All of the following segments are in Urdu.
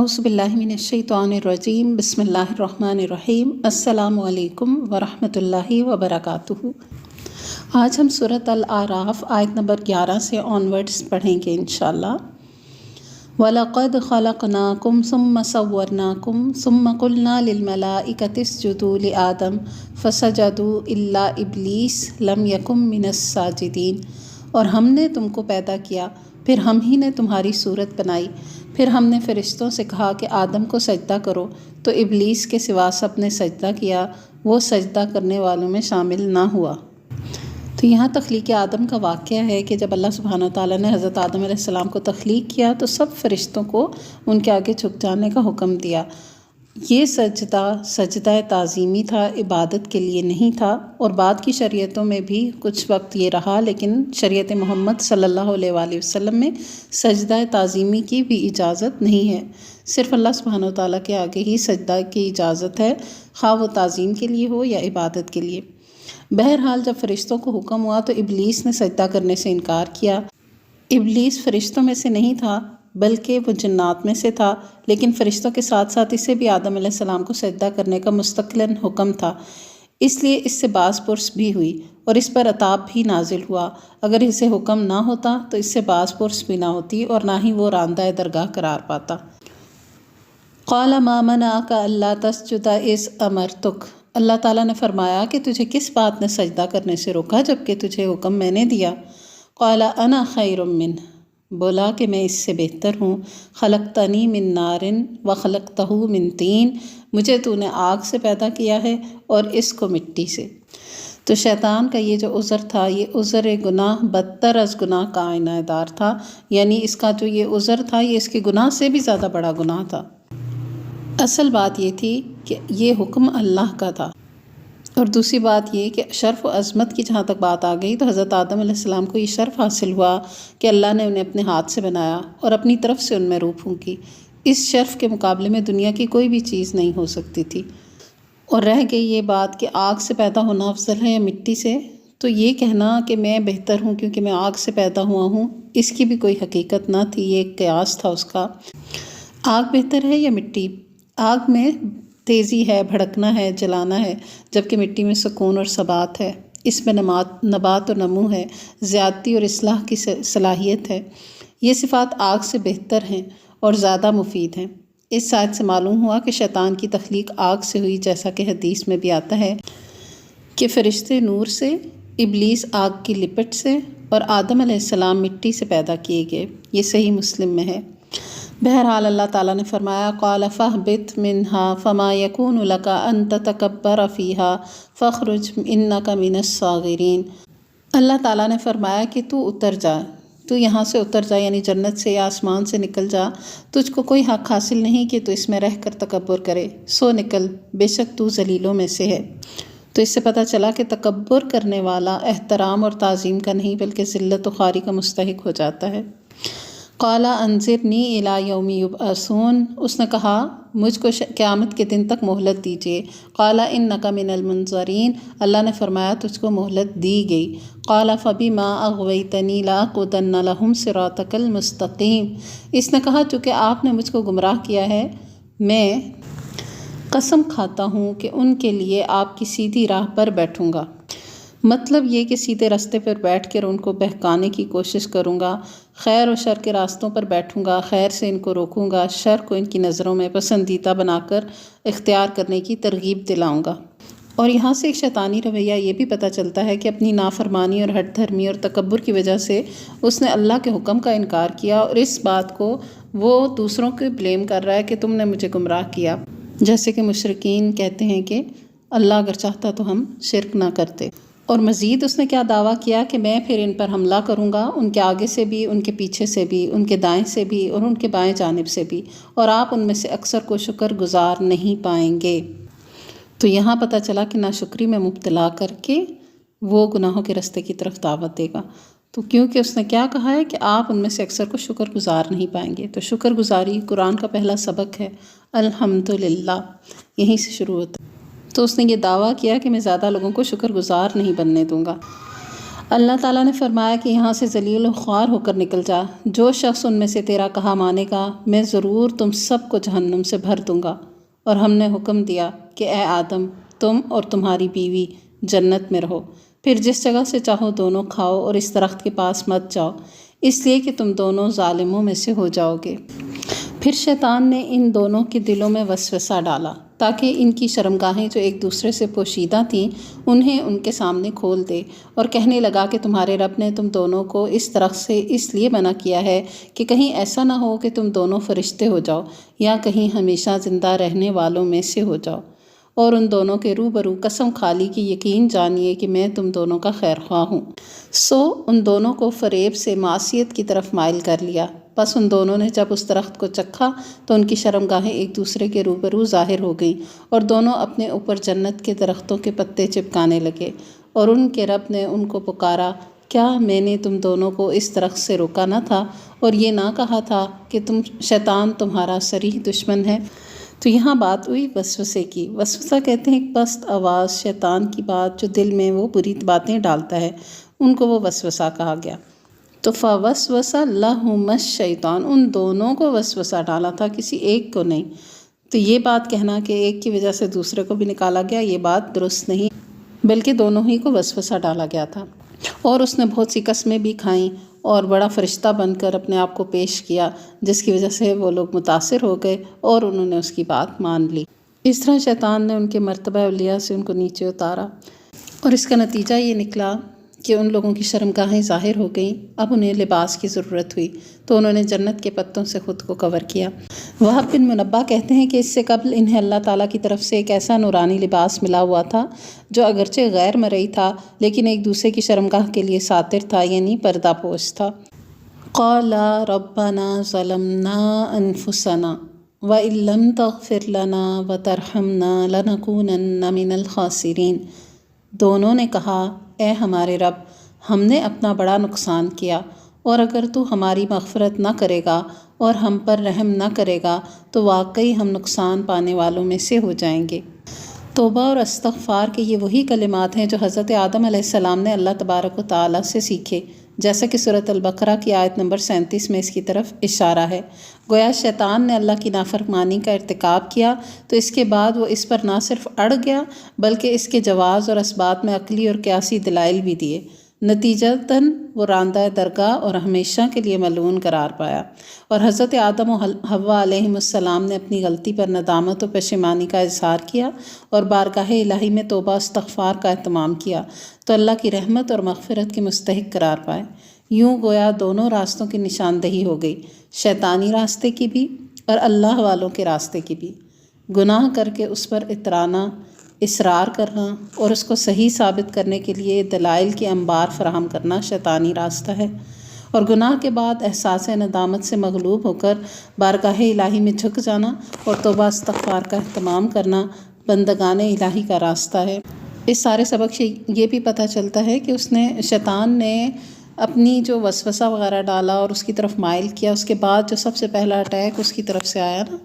اعوذ باللہ من الشیطان الرجیم بسم اللہ الرحمن الرحیم السلام علیکم ورحمۃ اللہ وبرکاتہ۔ آج ہم سورۃ الاعراف آیت نمبر 11 سے آنورڈز پڑھیں گے انشاءاللہ۔ وَلَقَدْ خَلَقْنَاكُمْ ثُمَّ صَوَّرْنَاكُمْ ثُمَّ قُلْنَا لِلْمَلَائِكَةِ اسْجُدُوا لِآدَمَ فَسَجَدُوا إِلَّا إِبْلِيسَ لَمْ يَكُنْ مِنَ السَّاجِدِينَ۔ اور ہم نے تم کو پیدا کیا، پھر ہم ہی نے تمہاری صورت بنائی، پھر ہم نے فرشتوں سے کہا کہ آدم کو سجدہ کرو، تو ابلیس کے سوا سب نے سجدہ کیا، وہ سجدہ کرنے والوں میں شامل نہ ہوا۔ تو یہاں تخلیق آدم کا واقعہ ہے کہ جب اللہ سبحانہ وتعالیٰ نے حضرت آدم علیہ السلام کو تخلیق کیا تو سب فرشتوں کو ان کے آگے جھک جانے کا حکم دیا۔ یہ سجدہ تعظیمی تھا، عبادت کے لیے نہیں تھا، اور بعد کی شریعتوں میں بھی کچھ وقت یہ رہا، لیکن شریعت محمد صلی اللہ علیہ وآلہ وسلم میں سجدہ تعظیمی کی بھی اجازت نہیں ہے۔ صرف اللہ سبحانہ وتعالیٰ کے آگے ہی سجدہ کی اجازت ہے، خواہ وہ تعظیم کے لیے ہو یا عبادت کے لیے۔ بہرحال جب فرشتوں کو حکم ہوا تو ابلیس نے سجدہ کرنے سے انکار کیا۔ ابلیس فرشتوں میں سے نہیں تھا بلکہ وہ جنات میں سے تھا، لیکن فرشتوں کے ساتھ ساتھ اسے بھی آدم علیہ السلام کو سجدہ کرنے کا مستقلاً حکم تھا، اس لیے اس سے باز پرس بھی ہوئی اور اس پر عتاب بھی نازل ہوا۔ اگر اسے حکم نہ ہوتا تو اس سے باز پرس بھی نہ ہوتی اور نہ ہی وہ راندہ درگاہ قرار پاتا۔ قال ما منعک الا تسجد اذ امرتک۔ اللہ تعالیٰ نے فرمایا کہ تجھے کس بات نے سجدہ کرنے سے روکا جبکہ تجھے حکم میں نے دیا۔ قال انا خیر منہ، بولا کہ میں اس سے بہتر ہوں۔ خلقتنی من نار وخلقتہ من طین، مجھے تو نے آگ سے پیدا کیا ہے اور اس کو مٹی سے۔ تو شیطان کا یہ جو عذر تھا، یہ عذر گناہ بدتر از گناہ کا آئینہ دار تھا، یعنی اس کا جو یہ عذر تھا یہ اس کے گناہ سے بھی زیادہ بڑا گناہ تھا۔ اصل بات یہ تھی کہ یہ حکم اللہ کا تھا، اور دوسری بات یہ کہ شرف و عظمت کی جہاں تک بات آ گئی تو حضرت آدم علیہ السلام کو یہ شرف حاصل ہوا کہ اللہ نے انہیں اپنے ہاتھ سے بنایا اور اپنی طرف سے ان میں روح پھونکی۔ اس شرف کے مقابلے میں دنیا کی کوئی بھی چیز نہیں ہو سکتی تھی۔ اور رہ گئی یہ بات کہ آگ سے پیدا ہونا افضل ہے یا مٹی سے، تو یہ کہنا کہ میں بہتر ہوں کیونکہ میں آگ سے پیدا ہوا ہوں، اس کی بھی کوئی حقیقت نہ تھی، یہ ایک قیاس تھا اس کا۔ آگ بہتر ہے یا مٹی؟ آگ میں تیزی ہے، بھڑکنا ہے، جلانا ہے، جبکہ مٹی میں سکون اور ثبات ہے، اس میں نبات و نمو ہے، زیادتی اور اصلاح کی صلاحیت ہے۔ یہ صفات آگ سے بہتر ہیں اور زیادہ مفید ہیں۔ اس آیت سے معلوم ہوا کہ شیطان کی تخلیق آگ سے ہوئی، جیسا کہ حدیث میں بھی آتا ہے کہ فرشتے نور سے، ابلیس آگ کی لپٹ سے اور آدم علیہ السلام مٹی سے پیدا کیے گئے۔ یہ صحیح مسلم میں ہے۔ بہرحال اللہ تعالیٰ نے فرمایا قال فاہبط منہا فما یکون لک ان تتکبر فیہا فاخرج انک من الصاغرین۔ اللہ تعالیٰ نے فرمایا کہ تو اتر جا، تو یہاں سے اتر جا، یعنی جنت سے یا آسمان سے نکل جا، تجھ کو کوئی حق حاصل نہیں کہ تو اس میں رہ کر تکبر کرے، سو نکل، بے شک تو ذلیلوں میں سے ہے۔ تو اس سے پتہ چلا کہ تکبر کرنے والا احترام اور تعظیم کا نہیں بلکہ ذلت و خواری کا مستحق ہو جاتا ہے۔ قال انظرنی الی یوم یبعثون، اس نے کہا مجھ کو قیامت کے دن تک مہلت دیجیے۔ قال انک من المنظرین، اللہ نے فرمایا تجھ کو مہلت دی گئی۔ قال فبما اغویتنی لاقعدن لہم صراطک المستقیم، اس نے کہا چونکہ آپ نے مجھ کو گمراہ کیا ہے، میں قسم کھاتا ہوں کہ ان کے لیے آپ کی سیدھی راہ پر بیٹھوں گا۔ مطلب یہ کہ سیدھے راستے پر بیٹھ کر ان کو بہکانے کی کوشش کروں گا، خیر و شر کے راستوں پر بیٹھوں گا، خیر سے ان کو روکوں گا، شر کو ان کی نظروں میں پسندیدہ بنا کر اختیار کرنے کی ترغیب دلاؤں گا۔ اور یہاں سے ایک شیطانی رویہ یہ بھی پتہ چلتا ہے کہ اپنی نافرمانی اور ہٹ دھرمی اور تکبر کی وجہ سے اس نے اللہ کے حکم کا انکار کیا، اور اس بات کو وہ دوسروں کو بلیم کر رہا ہے کہ تم نے مجھے گمراہ کیا، جیسے کہ مشرکین کہتے ہیں کہ اللہ اگر چاہتا تو ہم شرک نہ کرتے۔ اور مزید اس نے کیا دعویٰ کیا کہ میں پھر ان پر حملہ کروں گا، ان کے آگے سے بھی، ان کے پیچھے سے بھی، ان کے دائیں سے بھی اور ان کے بائیں جانب سے بھی، اور آپ ان میں سے اکثر کو شکر گزار نہیں پائیں گے۔ تو یہاں پتہ چلا کہ ناشکری میں مبتلا کر کے وہ گناہوں کے راستے کی طرف دعوت دے گا۔ تو کیونکہ اس نے کیا کہا ہے کہ آپ ان میں سے اکثر کو شکر گزار نہیں پائیں گے، تو شکر گزاری قرآن کا پہلا سبق ہے، الحمدللہ، یہیں سے شروع ہوتا ہے۔ تو اس نے یہ دعویٰ کیا کہ میں زیادہ لوگوں کو شکر گزار نہیں بننے دوں گا۔ اللہ تعالیٰ نے فرمایا کہ یہاں سے ذلیل و خوار ہو کر نکل جا، جو شخص ان میں سے تیرا کہا مانے گا میں ضرور تم سب کو جہنم سے بھر دوں گا۔ اور ہم نے حکم دیا کہ اے آدم تم اور تمہاری بیوی جنت میں رہو، پھر جس جگہ سے چاہو دونوں کھاؤ اور اس درخت کے پاس مت جاؤ، اس لیے کہ تم دونوں ظالموں میں سے ہو جاؤ گے۔ پھر شیطان نے ان دونوں کے دلوں میں وسوسہ ڈالا تاکہ ان کی شرمگاہیں جو ایک دوسرے سے پوشیدہ تھیں انہیں ان کے سامنے کھول دے، اور کہنے لگا کہ تمہارے رب نے تم دونوں کو اس درخت سے اس لیے منع کیا ہے کہ کہیں ایسا نہ ہو کہ تم دونوں فرشتے ہو جاؤ یا کہیں ہمیشہ زندہ رہنے والوں میں سے ہو جاؤ۔ اور ان دونوں کے روبرو قسم کھا لی کہ یقین جانیے کہ میں تم دونوں کا خیر خواہ ہوں۔ سو ان دونوں کو فریب سے معصیت کی طرف مائل کر لیا۔ بس ان دونوں نے جب اس درخت کو چکھا تو ان کی شرمگاہیں ایک دوسرے کے روبرو ظاہر ہو گئیں، اور دونوں اپنے اوپر جنت کے درختوں کے پتے چپکانے لگے۔ اور ان کے رب نے ان کو پکارا، کیا میں نے تم دونوں کو اس درخت سے روکا نہ تھا اور یہ نہ کہا تھا کہ شیطان تمہارا صریح دشمن ہے؟ تو یہاں بات ہوئی وسوسے کی۔ وسوسہ کہتے ہیں ایک پست آواز، شیطان کی بات جو دل میں وہ بری باتیں ڈالتا ہے، ان کو وہ وسوسہ کہا گیا۔ تو فوسوس لہم الشیطان، ان دونوں کو وسوسہ ڈالا تھا، کسی ایک کو نہیں۔ تو یہ بات کہنا کہ ایک کی وجہ سے دوسرے کو بھی نکالا گیا، یہ بات درست نہیں، بلکہ دونوں ہی کو وسوسہ ڈالا گیا تھا۔ اور اس نے بہت سی قسمیں بھی کھائیں اور بڑا فرشتہ بن کر اپنے آپ کو پیش کیا، جس کی وجہ سے وہ لوگ متاثر ہو گئے اور انہوں نے اس کی بات مان لی۔ اس طرح شیطان نے ان کے مرتبہ اولیاء سے ان کو نیچے اتارا، اور اس کا نتیجہ یہ نکلا کہ ان لوگوں کی شرمگاہیں ظاہر ہو گئیں۔ اب انہیں لباس کی ضرورت ہوئی تو انہوں نے جنت کے پتوں سے خود کو کور کیا۔ وہب بن منبہ کہتے ہیں کہ اس سے قبل انہیں اللہ تعالیٰ کی طرف سے ایک ایسا نورانی لباس ملا ہوا تھا جو اگرچہ غیر مرئی تھا لیکن ایک دوسرے کی شرمگاہ کے لیے ساتر تھا، یعنی پردہ پوش تھا۔ قالا ربنا ظلمنا انفسنا وَإِن لَّمْ تَغْفِرْ لَنَا وَتَرْحَمْنَا لَنَكُونَنَّ مِنَ الْخَاسِرِينَ۔ دونوں نے کہا، اے ہمارے رب، ہم نے اپنا بڑا نقصان کیا، اور اگر تو ہماری مغفرت نہ کرے گا اور ہم پر رحم نہ کرے گا تو واقعی ہم نقصان پانے والوں میں سے ہو جائیں گے۔ توبہ اور استغفار کے یہ وہی کلمات ہیں جو حضرت آدم علیہ السلام نے اللہ تبارک و تعالیٰ سے سیکھے، جیسا کہ سورۃ البقرہ کی آیت نمبر 37 میں اس کی طرف اشارہ ہے۔ گویا شیطان نے اللہ کی نافرمانی کا ارتکاب کیا تو اس کے بعد وہ اس پر نہ صرف اڑ گیا بلکہ اس کے جواز اور اسبات میں عقلی اور قیاسی دلائل بھی دیے۔ نتیجتاً وہ راندہ درگاہ اور ہمیشہ کے لیے ملعون قرار پایا، اور حضرت آدم و حوا علیہم السلام نے اپنی غلطی پر ندامت و پشیمانی کا اظہار کیا اور بارگاہ الہی میں توبہ استغفار کا اہتمام کیا تو اللہ کی رحمت اور مغفرت کے مستحق قرار پائے۔ یوں گویا دونوں راستوں کی نشاندہی ہو گئی، شیطانی راستے کی بھی اور اللہ والوں کے راستے کی بھی۔ گناہ کر کے اس پر اترانا، اصرار کرنا اور اس کو صحیح ثابت کرنے کے لیے دلائل کے انبار فراہم کرنا شیطانی راستہ ہے، اور گناہ کے بعد احساس ندامت سے مغلوب ہو کر بارگاہ الہی میں جھک جانا اور توبہ استغفار کا اہتمام کرنا بندگان الہی کا راستہ ہے۔ اس سارے سبق سے یہ بھی پتہ چلتا ہے کہ شیطان نے اپنی جو وسوسہ وغیرہ ڈالا اور اس کی طرف مائل کیا، اس کے بعد جو سب سے پہلا اٹیک اس کی طرف سے آیا نا،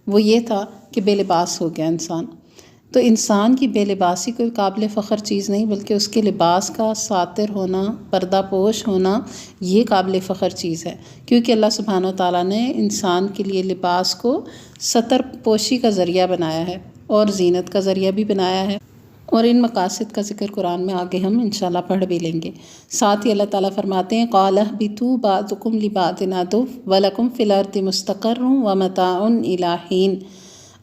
وہ یہ تھا کہ بے لباس ہو گیا انسان۔ تو انسان کی بے لباسی کوئی قابل فخر چیز نہیں، بلکہ اس کے لباس کا ساتر ہونا، پردہ پوش ہونا، یہ قابل فخر چیز ہے، کیونکہ اللہ سبحانہ و تعالیٰ نے انسان کے لیے لباس کو ستر پوشی کا ذریعہ بنایا ہے اور زینت کا ذریعہ بھی بنایا ہے، اور ان مقاصد کا ذکر قرآن میں آگے ہم انشاءاللہ پڑھ بھی لیں گے۔ ساتھ ہی اللہ تعالیٰ فرماتے ہیں قَالَ اهْبِطُوا بَعْضُكُمْ لِبَعْضٍ عَدُوٌّ وَلَكُمْ فِي الْأَرْضِ مُسْتَقَرٌّ وَمَتَاعٌ إِلَىٰ حِينٍ۔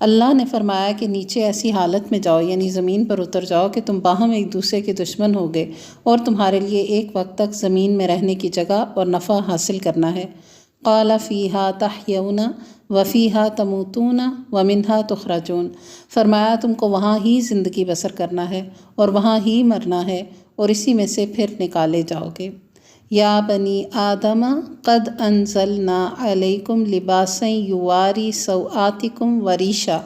اللہ نے فرمایا کہ نیچے ایسی حالت میں جاؤ، یعنی زمین پر اتر جاؤ کہ تم باہم ایک دوسرے کے دشمن ہو گئے، اور تمہارے لیے ایک وقت تک زمین میں رہنے کی جگہ اور نفع حاصل کرنا ہے۔ قَالَ فِيهَا تَحْيَوْنَ وَفِيهَا تَمُوتُونَ وَمِنْهَا تُخْرَجُونَ۔ فرمایا تم کو وہاں ہی زندگی بسر کرنا ہے اور وہاں ہی مرنا ہے، اور اسی میں سے پھر نکالے جاؤ گے۔ یا بنی آدم قد انزلنا علیکم لباسا یواری سوآتکم وریشا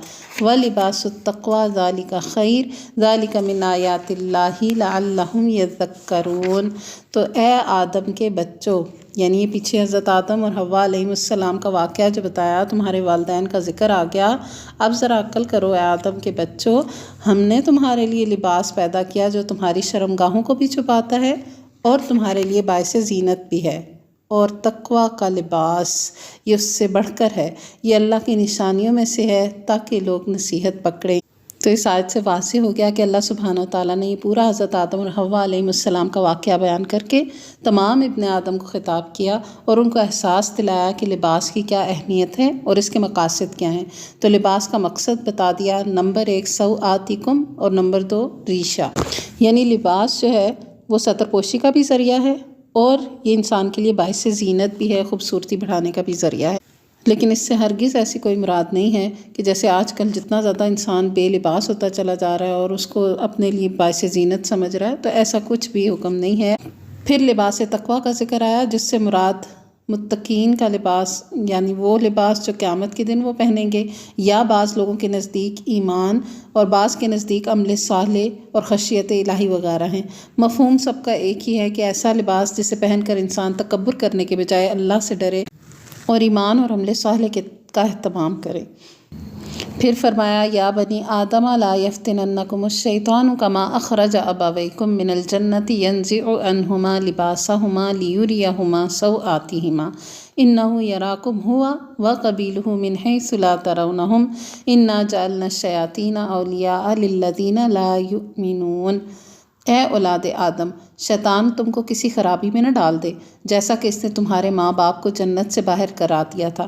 ولباس التقوی ذالک خیر ذالک من آیات اللہ لعلہم یذکرون۔ تو اے آدم کے بچوں، یعنی یہ پیچھے حضرت آدم اور حوا علیہ السلام کا واقعہ جو بتایا، تمہارے والدین کا ذکر آ گیا۔ اب ذرا عقل کرو اے آدم کے بچوں، ہم نے تمہارے لیے لباس پیدا کیا جو تمہاری شرمگاہوں کو بھی چھپاتا ہے اور تمہارے لیے باعث زینت بھی ہے، اور تقوی کا لباس یہ اس سے بڑھ کر ہے، یہ اللہ کی نشانیوں میں سے ہے تاکہ لوگ نصیحت پکڑیں۔ تو اس آیت سے واضح ہو گیا کہ اللہ سبحانہ وتعالیٰ نے یہ پورا حضرت آدم اور حوا علیہ السلام کا واقعہ بیان کر کے تمام ابن آدم کو خطاب کیا اور ان کو احساس دلایا کہ لباس کی کیا اہمیت ہے اور اس کے مقاصد کیا ہیں۔ تو لباس کا مقصد بتا دیا، نمبر 1 سوآتکم اور نمبر 2 ریشہ، یعنی لباس جو ہے وہ ستر پوشی کا بھی ذریعہ ہے اور یہ انسان کے لیے باعث زینت بھی ہے، خوبصورتی بڑھانے کا بھی ذریعہ ہے۔ لیکن اس سے ہرگز ایسی کوئی مراد نہیں ہے کہ جیسے آج کل جتنا زیادہ انسان بے لباس ہوتا چلا جا رہا ہے اور اس کو اپنے لیے باعث زینت سمجھ رہا ہے، تو ایسا کچھ بھی حکم نہیں ہے۔ پھر لباس تقویٰ کا ذکر آیا، جس سے مراد متقین کا لباس، یعنی وہ لباس جو قیامت کے دن وہ پہنیں گے، یا بعض لوگوں کے نزدیک ایمان اور بعض کے نزدیک عمل صالح اور خشیت الہی وغیرہ ہیں۔ مفہوم سب کا ایک ہی ہے کہ ایسا لباس جسے پہن کر انسان تکبر کرنے کے بجائے اللہ سے ڈرے اور ایمان اور عمل صالح کا اہتمام کرے۔ پھر فرمایا، یا بنی آدم لا یفتننکم الشیطان کما اخرج ابویکم من الجنۃ ینزع عنہما لباسہما لیریہما سوآتہما انہ یراکم ہوا وقبیلہ من حیث لا ترونہم انا جعلنا الشیاطین اولیاء للذین لا یؤمنون۔ اے اولاد آدم، شیطان تم کو کسی خرابی میں نہ ڈال دے، جیسا کہ اس نے تمہارے ماں باپ کو جنت سے باہر کرا دیا تھا،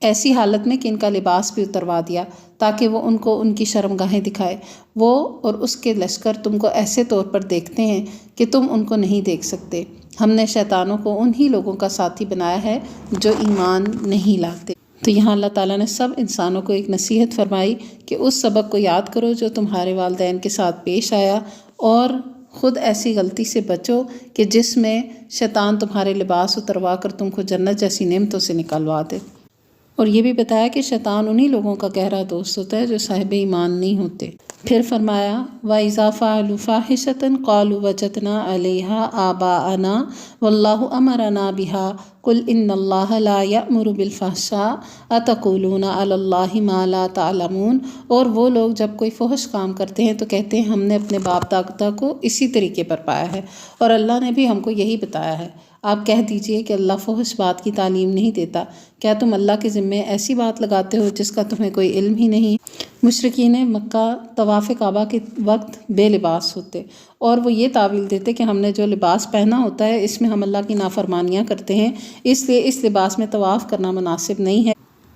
ایسی حالت میں کہ ان کا لباس بھی اتروا دیا تاکہ وہ ان کو ان کی شرمگاہیں دکھائے۔ وہ اور اس کے لشکر تم کو ایسے طور پر دیکھتے ہیں کہ تم ان کو نہیں دیکھ سکتے۔ ہم نے شیطانوں کو انہی لوگوں کا ساتھی بنایا ہے جو ایمان نہیں لاتے۔ تو یہاں اللہ تعالیٰ نے سب انسانوں کو ایک نصیحت فرمائی کہ اس سبق کو یاد کرو جو تمہارے والدین کے ساتھ پیش آیا، اور خود ایسی غلطی سے بچو کہ جس میں شیطان تمہارے لباس اتروا کر تم کو جنت جیسی نعمتوں سے نکلوا دے۔ اور یہ بھی بتایا کہ شیطان انہی لوگوں کا گہرا دوست ہوتا ہے جو صاحب ایمان نہیں ہوتے۔ پھر فرمایا، وَإِذَا فَعَلُوا فَاحِشَةً قَالُوا وَجَدْنَا عَلَيْهَا آبَاءَنَا وَاللَّهُ أَمَرَنَا بِهَا قُلْ إِنَّ اللَّهَ لَا يَأْمُرُ بِالْفَحْشَاءِ أَتَقُولُونَ عَلَى اللَّهِ مَا لَا تَعْلَمُونَ۔ اور وہ لوگ جب کوئی فحش کام کرتے ہیں تو کہتے ہیں ہم نے اپنے باپ دادا کو اسی طریقے پر پایا ہے اور اللہ نے بھی ہم کو یہی بتایا ہے۔ آپ کہہ دیجئے کہ اللہ فحش بات کی تعلیم نہیں دیتا، کیا تم اللہ کے ذمے ایسی بات لگاتے ہو جس کا تمہیں کوئی علم ہی نہیں؟ مشرکین مکہ طواف کعبہ کے وقت بے لباس ہوتے اور وہ یہ تعویل دیتے کہ ہم نے جو لباس پہنا ہوتا ہے اس میں ہم اللہ کی نافرمانیاں کرتے ہیں، اس لیے اس لباس میں طواف کرنا مناسب نہیں ہے،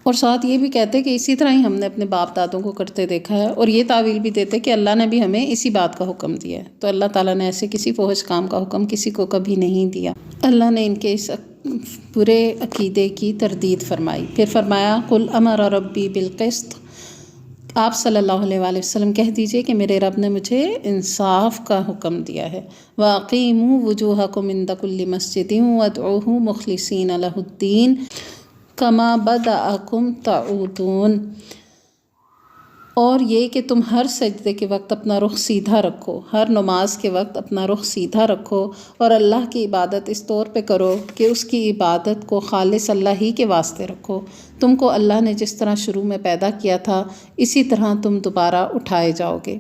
اور ساتھ یہ بھی کہتے کہ اسی طرح ہی ہم نے اپنے باپ دادوں کو کرتے دیکھا ہے، اور یہ تعویل بھی دیتے کہ اللہ نے بھی ہمیں اسی بات کا حکم دیا ہے۔ تو اللہ تعالیٰ نے ایسے کسی فحش کام کا حکم کسی کو کبھی نہیں دیا۔ اللہ نے ان کے اس برے عقیدے کی تردید فرمائی۔ پھر فرمایا، قُلْ أَمَرَ رَبِّي بِالْقِسْطِ۔ آپ صلی اللہ علیہ وآلہ وسلم کہہ دیجئے کہ میرے رب نے مجھے انصاف کا حکم دیا ہے۔ وَأَقِیمُوا وُجُوهَکُمْ عِنْدَ كُلِّ مَسْجِدٍ وَادْعُوهُ مُخْلِصِینَ لَهُ الدِّینَ کما بدأکم تعودون۔ اور یہ کہ تم ہر سجدے کے وقت اپنا رخ سیدھا رکھو، ہر نماز کے وقت اپنا رخ سیدھا رکھو، اور اللہ کی عبادت اس طور پہ کرو کہ اس کی عبادت کو خالص اللہ ہی کے واسطے رکھو۔ تم کو اللہ نے جس طرح شروع میں پیدا کیا تھا اسی طرح تم دوبارہ اٹھائے جاؤ گے۔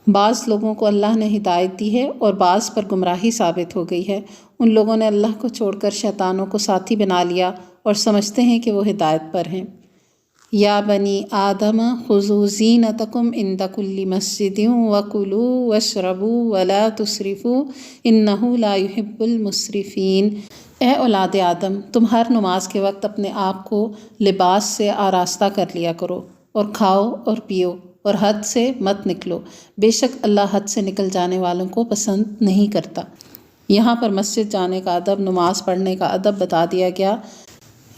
بعض لوگوں کو اللہ نے ہدایت دی ہے اور بعض پر گمراہی ثابت ہو گئی ہے۔ ان لوگوں نے اللہ کو چھوڑ کر شیطانوں کو ساتھی بنا لیا اور سمجھتے ہیں کہ وہ ہدایت پر ہیں۔ یا بنی آدم خذوا زینتکم عند کل مسجد وکلوا واشربوا ولا تسرفوا انہ لا یحب المسرفین۔ اے اولاد آدم، تم ہر نماز کے وقت اپنے آپ کو لباس سے آراستہ کر لیا کرو، اور کھاؤ اور پیو اور حد سے مت نکلو، بے شک اللہ حد سے نکل جانے والوں کو پسند نہیں کرتا۔ یہاں پر مسجد جانے کا ادب، نماز پڑھنے کا ادب بتا دیا گیا،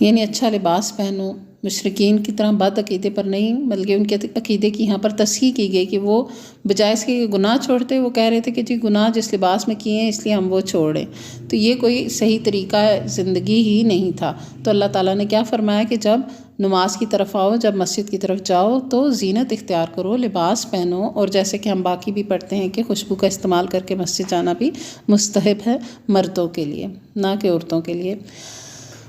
یعنی اچھا لباس پہنو، مشرکین کی طرح بد عقیدے پر نہیں، بلکہ ان کے عقیدے کی یہاں پر تصحیح کی گئی کہ وہ بجائے اس کے گناہ چھوڑتے وہ کہہ رہے تھے کہ جی گناہ جس لباس میں کیے ہیں اس لیے ہم وہ چھوڑیں، تو یہ کوئی صحیح طریقہ زندگی ہی نہیں تھا۔ تو اللہ تعالیٰ نے کیا فرمایا کہ جب نماز کی طرف آؤ، جب مسجد کی طرف جاؤ تو زینت اختیار کرو، لباس پہنو، اور جیسے کہ ہم باقی بھی پڑھتے ہیں کہ خوشبو کا استعمال کر کے مسجد جانا بھی مستحب ہے مردوں کے لیے، نہ کہ عورتوں کے لیے۔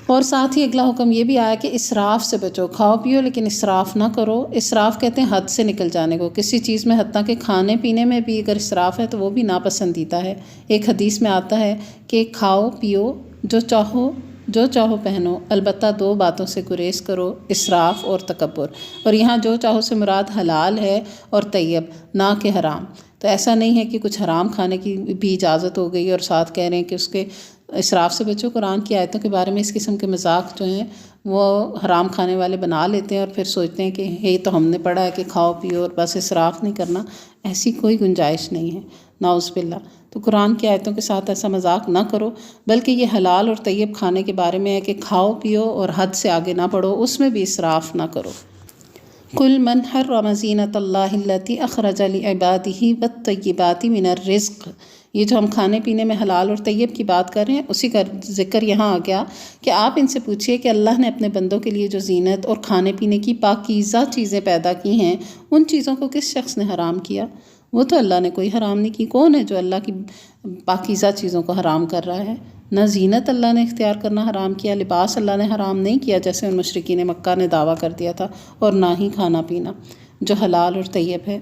اور ساتھ ہی اگلا حکم یہ بھی آیا کہ اسراف سے بچو، کھاؤ پیو لیکن اسراف نہ کرو۔ اسراف کہتے ہیں حد سے نکل جانے کو، کسی چیز میں، حتیٰ کہ کھانے پینے میں بھی اگر اسراف ہے تو وہ بھی ناپسندیدہ ہے۔ ایک حدیث میں آتا ہے کہ کھاؤ پیو، جو چاہو پہنو، البتہ 2 باتوں سے گریز کرو، اسراف اور تکبر۔ اور یہاں جو چاہو سے مراد حلال ہے اور طیب، نہ کہ حرام۔ تو ایسا نہیں ہے کہ کچھ حرام کھانے کی بھی اجازت ہو گئی اور ساتھ کہہ رہے ہیں کہ اس کے اسراف سے بچو۔ قرآن کی آیتوں کے بارے میں اس قسم کے مذاق جو ہیں وہ حرام کھانے والے بنا لیتے ہیں اور پھر سوچتے ہیں کہ یہ تو ہم نے پڑھا ہے کہ کھاؤ پیو اور بس اسراف نہیں کرنا۔ ایسی کوئی گنجائش نہیں ہے، نعوذ باللہ۔ تو قرآن کی آیتوں کے ساتھ ایسا مذاق نہ کرو، بلکہ یہ حلال اور طیب کھانے کے بارے میں ہے کہ کھاؤ پیو اور حد سے آگے نہ بڑھو، اس میں بھی اسراف نہ کرو۔ قُلْ مَنْ حَرَّمَ زِینَةَ اللَّهِ الَّتِی أَخْرَجَ لِعِبَادِهِ وَالطَّیِّبَاتِ مِنَ الرِّزْقِ۔ یہ جو ہم کھانے پینے میں حلال اور طیب کی بات کر رہے ہیں، اسی کا ذکر یہاں آ گیا کہ آپ ان سے پوچھئے کہ اللہ نے اپنے بندوں کے لیے جو زینت اور کھانے پینے کی پاکیزہ چیزیں پیدا کی ہیں، ان چیزوں کو کس شخص نے حرام کیا؟ وہ تو اللہ نے کوئی حرام نہیں کی۔ کون ہے جو اللہ کی پاکیزہ چیزوں کو حرام کر رہا ہے؟ نہ زینت اللہ نے اختیار کرنا حرام کیا، لباس اللہ نے حرام نہیں کیا جیسے ان مشرکین مکہ نے دعویٰ کر دیا تھا، اور نہ ہی کھانا پینا جو حلال اور طیب ہے۔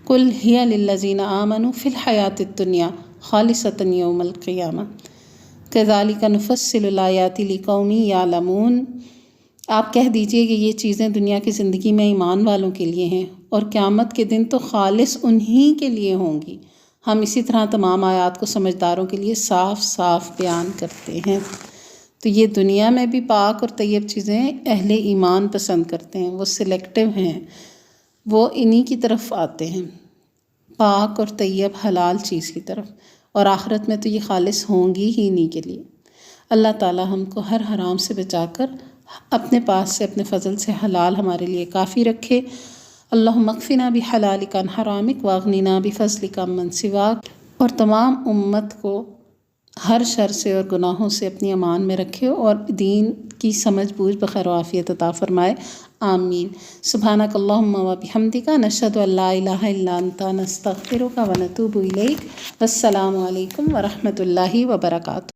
قُلْ هِیَ لِلَّذِینَ آمَنُوا فِی الْحَیَاةِ الدُّنْیَا خَالِصَةً یَوْمَ الْقِیَامَةِ کَذَلِکَ نُفَصِّلُ الْآیَاتِ لِقَوْمٍ یَعْلَمُونَ۔ آپ کہہ دیجئے کہ یہ چیزیں دنیا کی زندگی میں ایمان والوں کے لیے ہیں، اور قیامت کے دن تو خالص انہی کے لیے ہوں گی۔ ہم اسی طرح تمام آیات کو سمجھداروں کے لیے صاف صاف بیان کرتے ہیں۔ تو یہ دنیا میں بھی پاک اور طیب چیزیں اہل ایمان پسند کرتے ہیں، وہ سلیکٹیو ہیں، وہ انہی کی طرف آتے ہیں، پاک اور طیب حلال چیز کی طرف، اور آخرت میں تو یہ خالص ہوں گی ہی انہی کے لیے۔ اللہ تعالی ہم کو ہر حرام سے بچا کر اپنے پاس سے، اپنے فضل سے حلال ہمارے لیے کافی رکھے۔ اللہم اکفنا بحلالک عن حرامک واغننا بفضلک عمن سواک۔ اور تمام امت کو ہر شر سے اور گناہوں سے اپنی امان میں رکھے اور دین کی سمجھ بوجھ بخیر و عافیت عطا فرمائے، آمین۔ سبحانک اللہم و بحمدک، نشہد ان لا الہ الا انت، نستغفرک و نتوب الیک۔ والسلام علیکم ورحمۃ اللہ وبرکاتہ۔